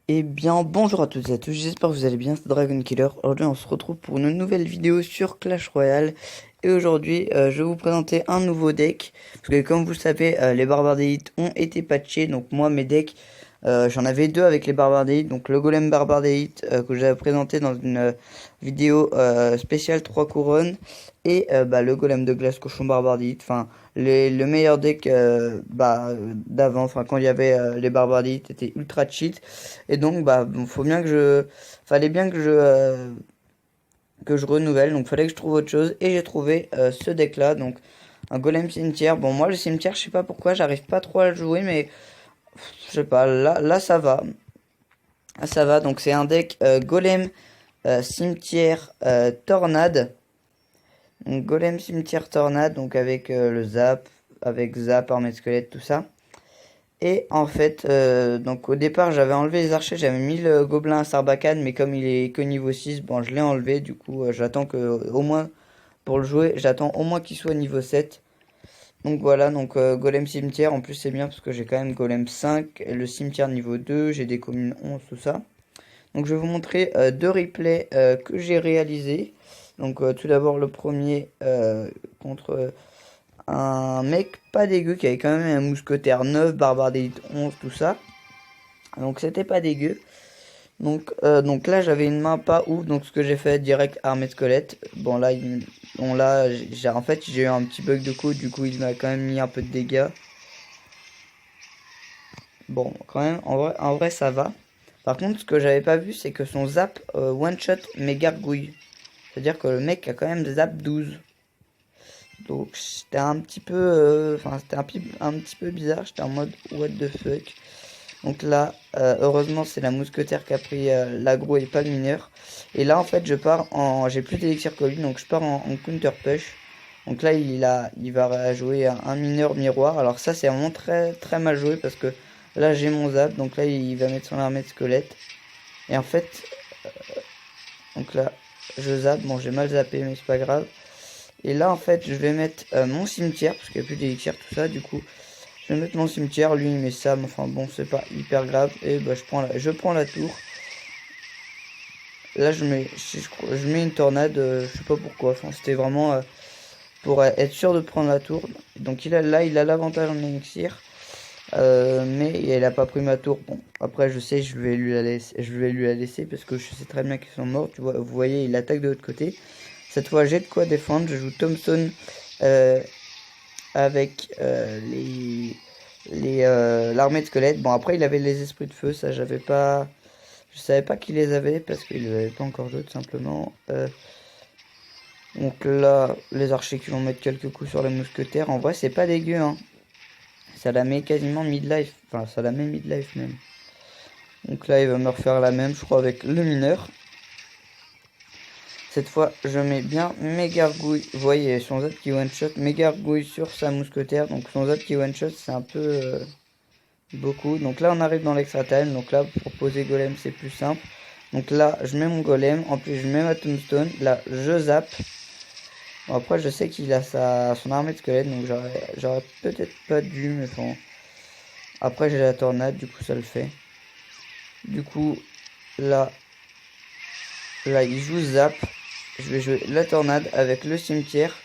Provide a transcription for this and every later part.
Eh bien bonjour à toutes et à tous, j'espère que vous allez bien, c'est Dragon Killer. Aujourd'hui on se retrouve pour une nouvelle vidéo sur Clash Royale. Et aujourd'hui je vais vous présenter un nouveau deck. Parce que comme vous le savez, les barbares d'élite ont été patchés. Donc moi mes decks, j'en avais deux avec les barbares d'élite. Donc le golem barbare d'élite que j'avais présenté dans une vidéo spéciale 3 couronnes. Et le golem de glace cochon barbare d'élite. Enfin le meilleur deck d'avant, enfin quand il y avait les barbares d'élite était ultra cheat. Et donc fallait bien que je renouvelle, donc fallait que je trouve autre chose. Et j'ai trouvé ce deck là, donc un golem cimetière. Bon, moi le cimetière, je sais pas pourquoi j'arrive pas trop à le jouer, mais je sais pas, là ça va. Là, ça va. Donc c'est un deck golem cimetière tornade. Donc golem cimetière tornade, donc avec le zap, armée de squelette, tout ça. Et en fait, donc au départ j'avais enlevé les archers, j'avais mis le gobelin à Sarbacane, mais comme il est que niveau 6, bon je l'ai enlevé, du coup j'attends que, au moins, pour le jouer, j'attends au moins qu'il soit niveau 7. Donc voilà, donc golem cimetière, en plus c'est bien parce que j'ai quand même golem 5, et le cimetière niveau 2, j'ai des communes 11, tout ça. Donc je vais vous montrer deux replays que j'ai réalisés. Donc tout d'abord le premier contre un mec pas dégueu qui avait quand même un mousquetaire 9, barbare d'élite 11, tout ça. Donc c'était pas dégueu. Donc là j'avais une main pas ouf, donc ce que j'ai fait direct armée de squelette. Bon là en fait j'ai eu un petit bug de code, du coup il m'a quand même mis un peu de dégâts. Bon quand même en vrai ça va. Par contre ce que j'avais pas vu c'est que son zap one shot mes gargouilles. C'est-à-dire que le mec a quand même zap 12. Donc c'était un petit peu c'était un petit peu bizarre, j'étais en mode what the fuck. Donc là heureusement c'est la mousquetaire qui a pris l'aggro et pas le mineur. Et là en fait je pars en, j'ai plus d'élixir que lui, donc je pars en counter push. Donc là il va jouer un mineur miroir. Alors ça c'est vraiment très très mal joué parce que là j'ai mon zap, donc là il va mettre son armée de squelette. Et en fait donc là je zappe, bon j'ai mal zappé mais c'est pas grave. Et là en fait je vais mettre mon cimetière parce qu'il n'y a plus d'élixir, tout ça. Du coup je vais mettre mon cimetière, lui il met ça, mais enfin bon c'est pas hyper grave. Et bah je prends la tour. Là je mets une tornade, je sais pas pourquoi, enfin c'était vraiment pour être sûr de prendre la tour. Donc il a l'avantage en élixir, mais il a pas pris ma tour. Bon après je sais, je vais lui la laisser parce que je sais très bien qu'ils sont morts. Tu vois, vous voyez il attaque de l'autre côté. Cette fois j'ai de quoi défendre, je joue Thompson avec l'armée de squelettes. Bon après il avait les esprits de feu, ça je savais pas qu'il les avait parce qu'il les avait pas encore joué tout simplement. Donc là les archers qui vont mettre quelques coups sur les mousquetaires, en vrai c'est pas dégueu hein. Ça la met quasiment mid-life, enfin ça la met mid-life même. Donc là il va me refaire la même je crois avec le mineur. Cette fois, je mets bien mes gargouilles. Vous voyez, son zap qui one-shot. Mes gargouilles sur sa mousquetaire. Donc, son zap qui one-shot, c'est un peu beaucoup. Donc là, on arrive dans l'extra time. Donc là, pour poser golem, c'est plus simple. Donc là, je mets mon golem. En plus, je mets ma tombstone. Là, je zappe. Bon, après, je sais qu'il a son armée de squelette. Donc, j'aurais peut-être pas dû. Mais bon. Après, j'ai la tornade. Du coup, ça le fait. Du coup, là, il joue zap. Je vais jouer la tornade avec le cimetière.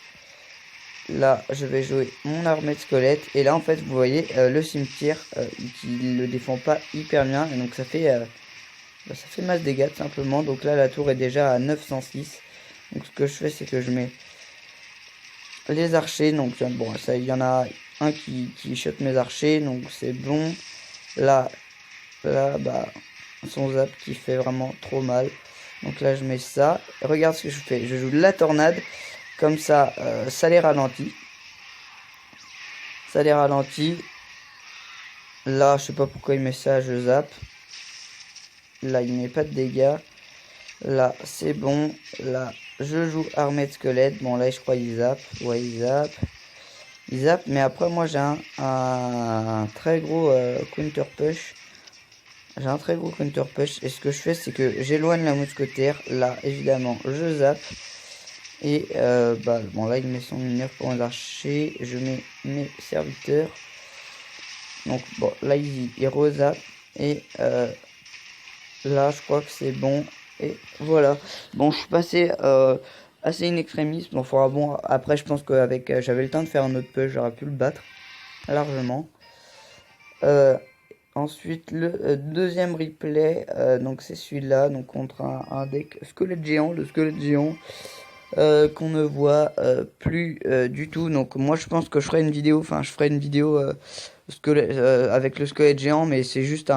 Là, je vais jouer mon armée de squelette. Et là, en fait, vous voyez, le cimetière qui le défend pas hyper bien. Et donc, ça fait masse dégâts, tout simplement. Donc là, la tour est déjà à 906. Donc, ce que je fais, c'est que je mets les archers. Donc, bon, ça, il y en a un qui shot mes archers. Donc, c'est bon. Là, son zap qui fait vraiment trop mal. Donc là je mets ça. Regarde ce que je fais. Je joue la tornade. Comme ça, ça les ralentit. Ça les ralentit. Là, je sais pas pourquoi il met ça. Je zappe. Là, il met pas de dégâts. Là, c'est bon. Là, je joue armée de squelette. Bon, là, je crois il zappe. Ouais, il zappe. Il zappe. Mais après, moi, j'ai un très gros counter push. J'ai un très gros counter push. Et ce que je fais, c'est que j'éloigne la mousquetaire. Là, évidemment, je zappe. Et bah bon là il met son mineur pour l'archer. Je mets mes serviteurs. Donc bon là il rosap. Et là je crois que c'est bon. Et voilà. Bon je suis passé assez in extremis. Bon faudra bon après je pense qu'avec j'avais le temps de faire un autre push, j'aurais pu le battre largement. Ensuite le deuxième replay, donc c'est celui-là, donc contre un deck squelette géant, le squelette géant qu'on ne voit plus du tout. Donc moi je pense que je ferai une vidéo, avec le squelette géant, mais c'est juste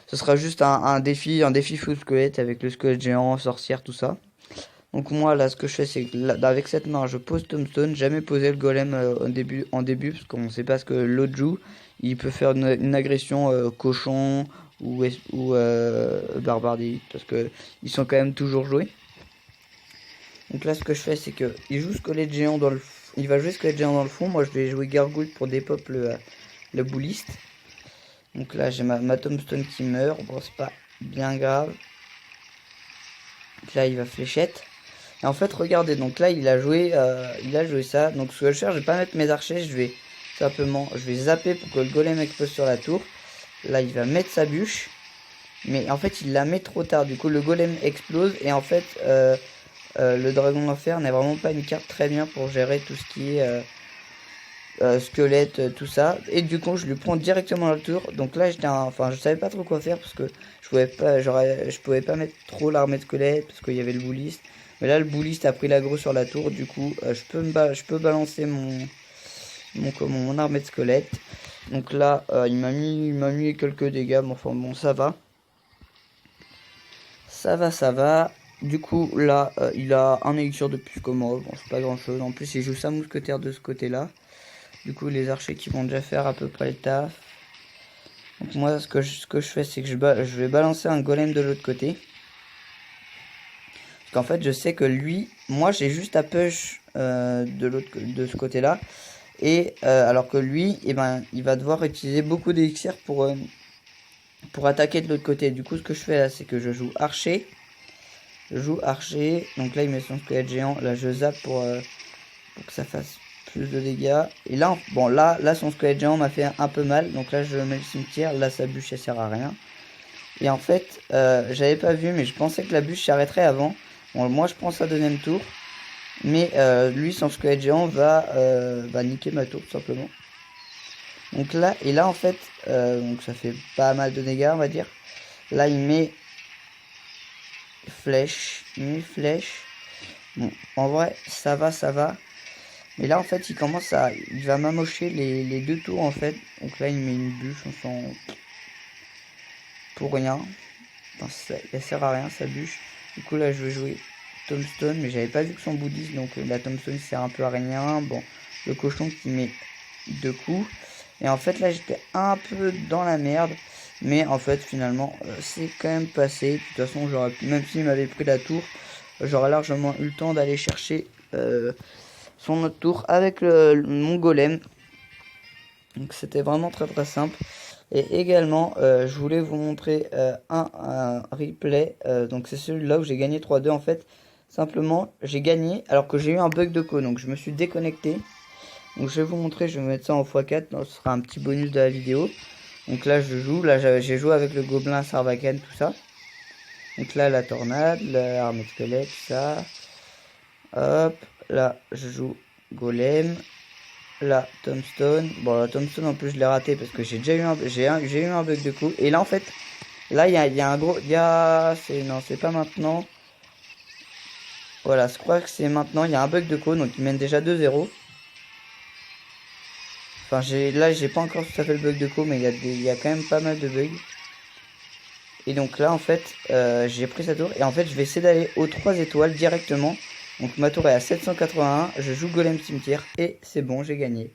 ce sera juste un défi full squelette avec le squelette géant, sorcière, tout ça. Donc moi là ce que je fais c'est que là, avec cette main je pose Tombstone, jamais poser le golem en début parce qu'on sait pas ce que l'autre joue. Il peut faire une agression cochon ou barbardie parce que ils sont quand même toujours joués. Donc là ce que je fais c'est que il joue squelette géant dans le il va jouer squelette géant dans le fond, moi je vais jouer gargouille pour dépop le bouliste. Donc là j'ai ma Tombstone qui meurt, bon c'est pas bien grave. Donc là il va fléchette. Et en fait regardez, donc là il a joué ça. Donc ce que je vais faire, je vais pas mettre mes archers, je vais zapper pour que le golem explose sur la tour. Là il va mettre sa bûche. Mais en fait il la met trop tard, du coup le golem explose. Et en fait le dragon d'enfer n'est vraiment pas une carte très bien pour gérer tout ce qui est squelette, tout ça. Et du coup je lui prends directement la tour. Donc là je savais pas trop quoi faire parce que je pouvais pas mettre trop l'armée de squelette parce qu'il y avait le bouliste. Mais là le bouliste a pris l'aggro sur la tour, du coup je peux balancer mon armée de squelette. Donc là il m'a mis quelques dégâts, mais enfin bon ça va. Ça va. Du coup là il a un élixir de plus que moi, bon c'est pas grand chose. En plus il joue sa mousquetaire de ce côté là. Du coup les archers qui vont déjà faire à peu près le taf. Donc moi ce que je fais c'est que je vais balancer un golem de l'autre côté. Parce qu'en fait je sais que lui, moi j'ai juste à push de ce côté là. Et alors que lui, eh ben, il va devoir utiliser beaucoup d'élixir pour attaquer de l'autre côté. Du coup ce que je fais là c'est que je joue archer. Donc là il met son squelette géant. Là je zappe pour que ça fasse plus de dégâts. Et là, bon là son squelette géant m'a fait un peu mal. Donc là je mets le cimetière. Là sa bûche elle sert à rien. Et en fait j'avais pas vu, mais je pensais que la bûche s'arrêterait avant. Bon moi je prends sa deuxième tour. Mais lui son squelette géant va niquer ma tour tout simplement. Donc là, et là en fait, donc ça fait pas mal de dégâts on va dire. Là il met flèche. Bon, en vrai ça va. Mais là en fait il va m'amocher les deux tours en fait. Donc là il met une bûche, on s'en... pour rien. Enfin, elle sert à rien sa bûche. Du coup là je vais jouer Tombstone, mais j'avais pas vu que son bouddhiste, donc la Tombstone sert un peu à rien. Bon, le cochon qui met 2 coups. Et en fait là j'étais un peu dans la merde. Mais en fait finalement c'est quand même passé. De toute façon j'aurais pu, même s'il m'avait pris la tour, j'aurais largement eu le temps d'aller chercher son autre tour avec mon golem. Donc c'était vraiment très simple. Et également je voulais vous montrer un replay. Donc c'est celui-là où j'ai gagné 3-2 en fait. Simplement j'ai gagné alors que j'ai eu un bug de co. Donc je me suis déconnecté. Donc je vais vous montrer, je vais mettre ça en x4. Donc, ce sera un petit bonus de la vidéo. Donc là je joue, là j'ai joué avec le gobelin Sarbacane, tout ça. Donc là la tornade, l'armée de squelette, tout ça. Hop, là je joue golem. Là Tombstone. Bon la Tombstone en plus je l'ai raté parce que j'ai déjà eu un bug de coup. Et là en fait, là il y a un gros... Non c'est pas maintenant. Voilà, je crois que c'est maintenant, il y a un bug de co, donc il mène déjà 2-0. Enfin, là, j'ai pas encore tout à fait le bug de co, mais il y a quand même pas mal de bugs. Et donc là, en fait, j'ai pris sa tour. Et en fait, je vais essayer d'aller aux 3 étoiles directement. Donc ma tour est à 781. Je joue golem cimetière. Et c'est bon, j'ai gagné.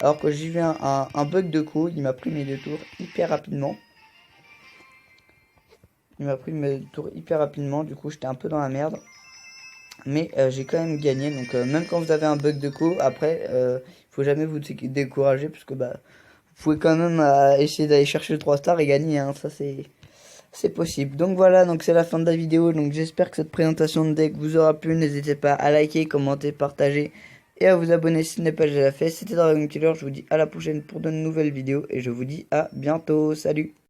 Alors que j'ai eu un bug de co, il m'a pris mes 2 tours hyper rapidement. Du coup, j'étais un peu dans la merde. Mais j'ai quand même gagné. Donc même quand vous avez un bug de co, après faut jamais vous décourager, parce que bah vous pouvez quand même essayer d'aller chercher le 3 stars et gagner, hein. Ça c'est possible. Donc voilà, donc c'est la fin de la vidéo. Donc j'espère que cette présentation de deck vous aura plu. N'hésitez pas à liker, commenter, partager et à vous abonner si ce n'est pas déjà fait. C'était Dragon Killer, je vous dis à la prochaine pour de nouvelles vidéos et je vous dis à bientôt. Salut!